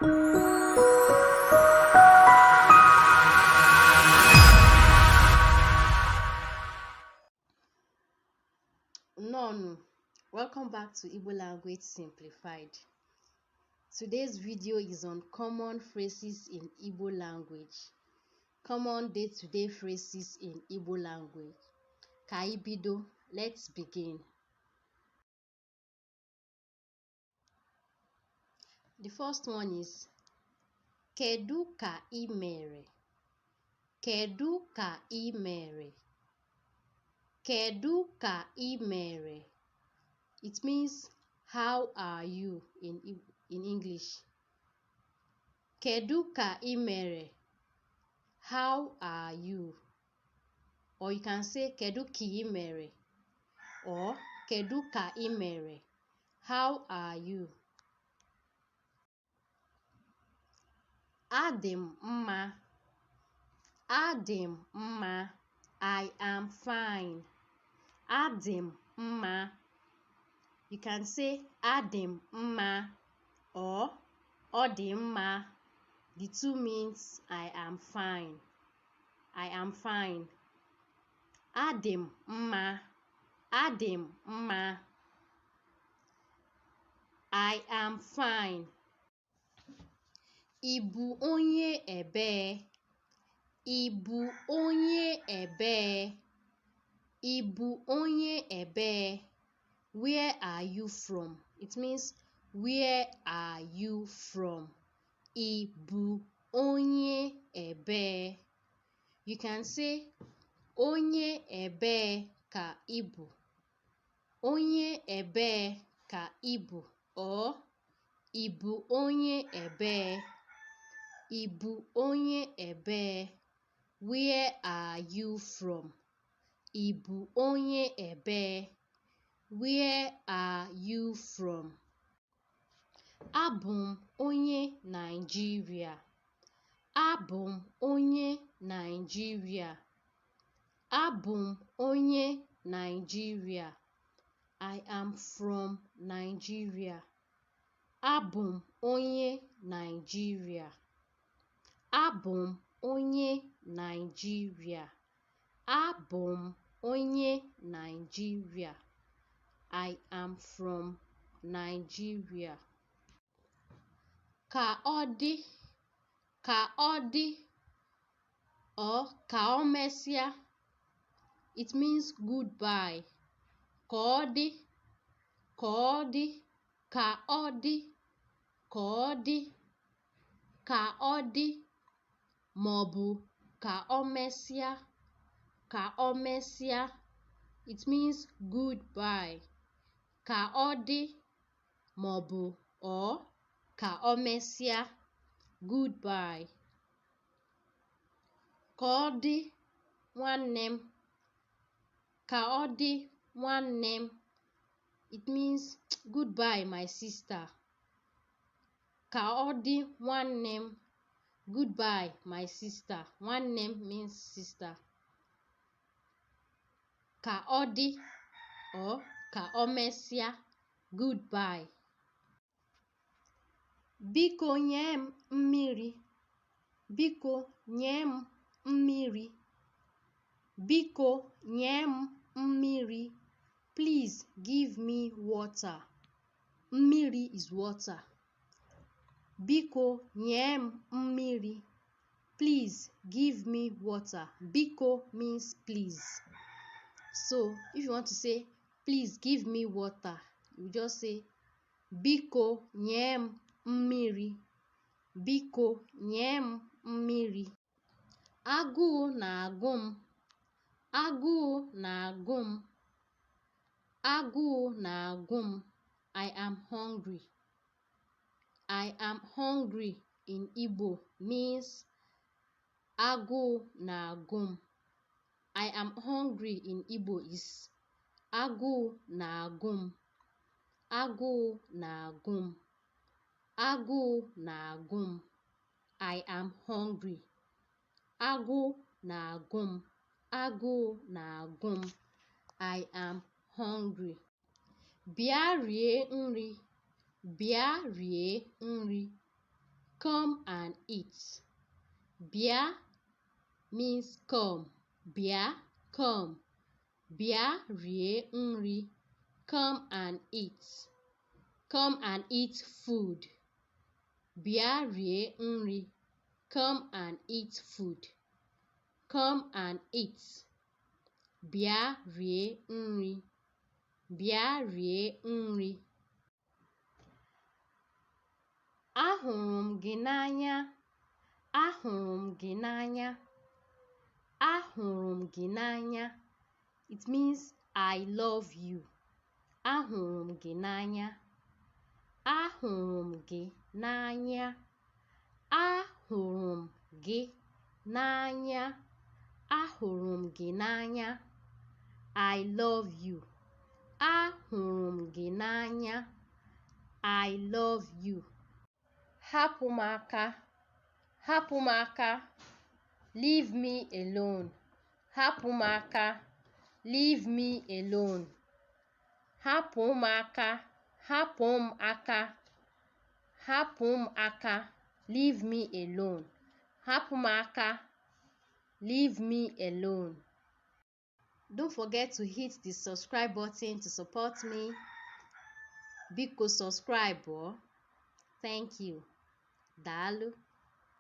None. Welcome back to Igbo Language Simplified. Today's video is on common phrases in Igbo language. Common day-to-day phrases in Igbo language. Ka anyị bido, let's begin. The first one is Kedu ka ị mere? Kedu ka ị mere? Kedu ka ị mere? It means how are you in English. Kedu ka ị mere? How are you? Or you can say Kedu ka ị mere? Or Kedu ka ị mere? How are you? Adị m mma. Adị m mma. I am fine. Adị m mma. You can say adị m mma or ọ dị mma. The two means I am fine. I am fine. Adị m mma. Adị m mma. I am fine. Ị bụ onye ebee? Ị bụ onye ebee? Ị bụ onye ebee? Where are you from? It means where are you from? Ị bụ onye ebee? You can say onye ebee ka ị bụ. Onye ebee ka ị bụ or ị bụ onye ebee? Ị bụ onye ebee? Where are you from? Ị bụ onye ebee? Where are you from? Abụ m onye Nigeria. Abụ m onye Nigeria. Abụ m onye Nigeria. I am from Nigeria. Abụ m onye Nigeria. Abụ m onye Nigeria. Abụ m onye Nigeria. I am from Nigeria. Ka ọ dị. Ka ọ dị or ka o mesịa. It means goodbye. Ka ọ dị. Ka ọ dị. Ka ọ dị. Ka ọ dị. Ka ọ dị maọbụ ka o mesịa. Ka o mesịa. It means goodbye. Ka ọ dị maọbụ or ka o mesịa. Goodbye. Ka ọ dị nwanne m. Ka ọ dị nwanne m. It means goodbye my sister. Ka ọ dị nwanne m. Goodbye my sister. Nwanne m means sister. Ka ọ dị or ka o mesịa. Goodbye. Biko nye m mmiri. Biko nye m mmiri. Biko nye m mmiri. Please give me water. Mmiri is water. Biko nye m mmiri. Please give me water. Biko means please. So if you want to say please give me water, you just say biko nye m mmiri. Biko nye m mmiri. Agụụ na-agụ m. Agụụ na-agụ m. Agụụ na-agụ m. I am hungry. I am hungry in Igbo means agụụ na-agụ m. I am hungry in Igbo is agụụ na-agụ m. Agụụ na-agụ m. Agụụ na-agụ m. I am hungry. Agụụ na-agụ m. Agụụ na-agụ m. I am hungry. Bịa rie nri. Bịa rie nri. come and eat. Bịa means come. Bịa, come. Bịa rie nri. Come and eat. Come and eat food. Bịa rie nri. Come and eat food. Come and eat. Bịa rie nri. Bịa rie nri. Ahụrụ m gị n'anya. Ahụrụ m gị n'anya. Ahụrụ m gị n'anya. It means I love you. Ahụrụ m gị n'anya. Ahụrụ m gị n'anya. Ahụrụ m gị n'anya. Ahụrụ m gị n'anya. I love you. Ahụrụ m gị n'anya. I love you. Hapụ m aka. Hapụ m aka. Leave me alone. Hapụ m aka. Leave me alone. Hapụ m aka. Hapụ m aka. Hapụ m aka. Leave me alone. Hapụ m aka. Leave me alone. Don't forget to hit the subscribe button to support me. Biko subscribe. Thank you. Daalụ.